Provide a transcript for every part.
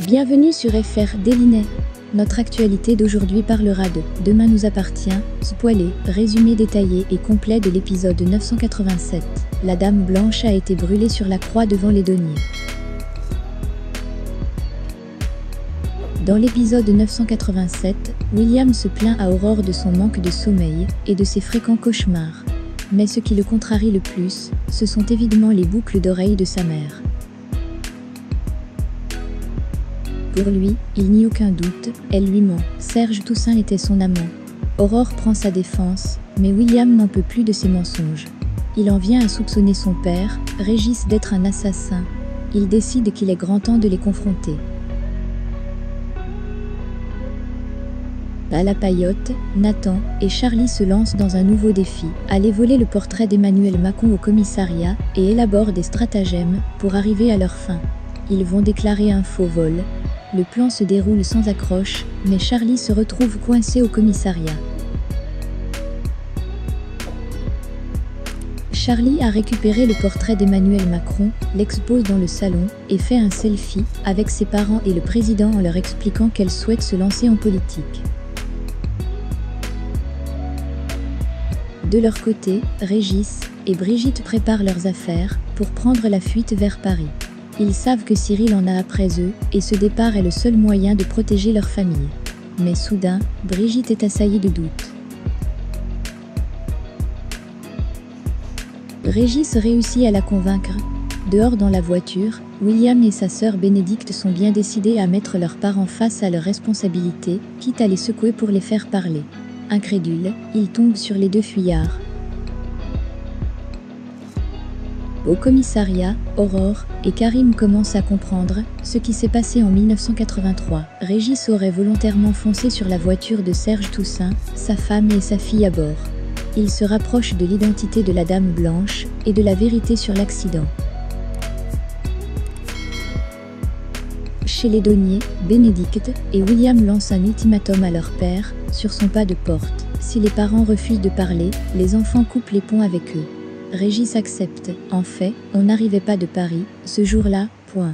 Bienvenue sur FR Délinet. Notre actualité d'aujourd'hui parlera de « Demain nous appartient », spoilé, résumé détaillé et complet de l'épisode 987. La Dame Blanche a été brûlée sur la croix devant les deniers. Dans l'épisode 987, William se plaint à Aurore de son manque de sommeil et de ses fréquents cauchemars. Mais ce qui le contrarie le plus, ce sont évidemment les boucles d'oreilles de sa mère. Pour lui, il n'y a aucun doute, elle lui ment. Serge Toussaint était son amant. Aurore prend sa défense, mais William n'en peut plus de ses mensonges. Il en vient à soupçonner son père, Régis, d'être un assassin. Il décide qu'il est grand temps de les confronter. À la paillote, Nathan et Charlie se lancent dans un nouveau défi, aller voler le portrait d'Emmanuel Macron au commissariat et élaborent des stratagèmes pour arriver à leur fin. Ils vont déclarer un faux vol. Le plan se déroule sans accroche, mais Charlie se retrouve coincé au commissariat. Charlie a récupéré le portrait d'Emmanuel Macron, l'expose dans le salon et fait un selfie avec ses parents et le président en leur expliquant qu'elle souhaite se lancer en politique. De leur côté, Régis et Brigitte préparent leurs affaires pour prendre la fuite vers Paris. Ils savent que Cyril en a après eux, et ce départ est le seul moyen de protéger leur famille. Mais soudain, Brigitte est assaillie de doutes. Régis réussit à la convaincre. Dehors dans la voiture, William et sa sœur Bénédicte sont bien décidés à mettre leurs parents face à leurs responsabilités, quitte à les secouer pour les faire parler. Incrédules, ils tombent sur les deux fuyards. Au commissariat, Aurore et Karim commencent à comprendre ce qui s'est passé en 1983. Régis aurait volontairement foncé sur la voiture de Serge Toussaint, sa femme et sa fille à bord. Il se rapproche de l'identité de la Dame Blanche et de la vérité sur l'accident. Chez les Doniers, Bénédicte et William lancent un ultimatum à leur père sur son pas de porte. Si les parents refusent de parler, les enfants coupent les ponts avec eux. Régis accepte. En fait, on n'arrivait pas de Paris, ce jour-là, point.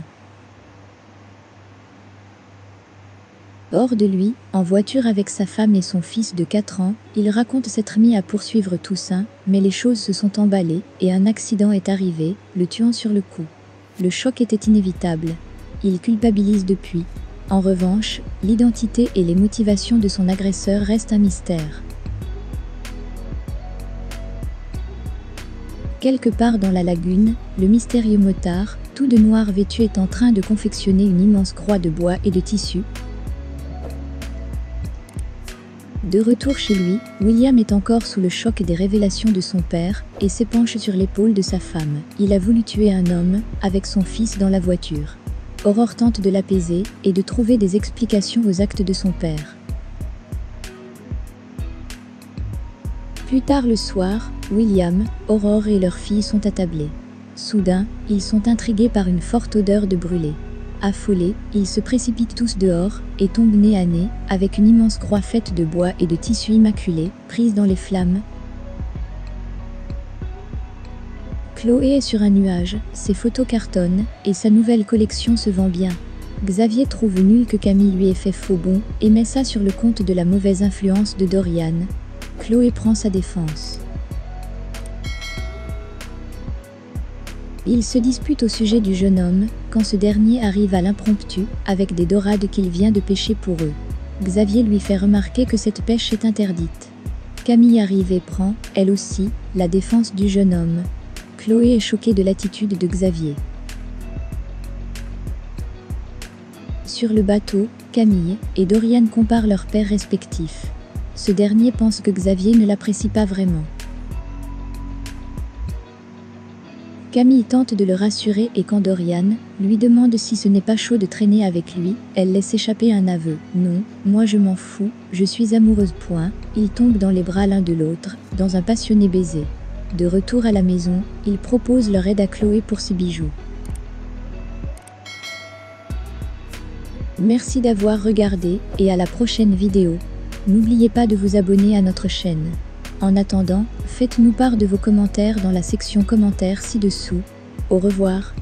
Hors de lui, en voiture avec sa femme et son fils de 4 ans, il raconte s'être mis à poursuivre Toussaint, mais les choses se sont emballées et un accident est arrivé, le tuant sur le coup. Le choc était inévitable. Il culpabilise depuis. En revanche, l'identité et les motivations de son agresseur restent un mystère. Quelque part dans la lagune, le mystérieux motard, tout de noir vêtu, est en train de confectionner une immense croix de bois et de tissu. De retour chez lui, William est encore sous le choc des révélations de son père et s'épanche sur l'épaule de sa femme. Il a voulu tuer un homme avec son fils dans la voiture. Aurore tente de l'apaiser et de trouver des explications aux actes de son père. Plus tard le soir, William, Aurore et leur fille sont attablés. Soudain, ils sont intrigués par une forte odeur de brûlé. Affolés, ils se précipitent tous dehors et tombent nez à nez avec une immense croix faite de bois et de tissu immaculé, prise dans les flammes. Chloé est sur un nuage, ses photos cartonnent et sa nouvelle collection se vend bien. Xavier trouve nul que Camille lui ait fait faux bond et met ça sur le compte de la mauvaise influence de Dorian. Chloé prend sa défense. Ils se disputent au sujet du jeune homme, quand ce dernier arrive à l'impromptu, avec des dorades qu'il vient de pêcher pour eux. Xavier lui fait remarquer que cette pêche est interdite. Camille arrive et prend, elle aussi, la défense du jeune homme. Chloé est choquée de l'attitude de Xavier. Sur le bateau, Camille et Dorian comparent leurs pères respectifs. Ce dernier pense que Xavier ne l'apprécie pas vraiment. Camille tente de le rassurer et quand Dorian lui demande si ce n'est pas chaud de traîner avec lui, elle laisse échapper un aveu. « Non, moi je m'en fous, je suis amoureuse. » Ils tombent dans les bras l'un de l'autre, dans un passionné baiser. De retour à la maison, ils proposent leur aide à Chloé pour ses bijoux. Merci d'avoir regardé et à la prochaine vidéo. N'oubliez pas de vous abonner à notre chaîne. En attendant, faites-nous part de vos commentaires dans la section commentaires ci-dessous. Au revoir.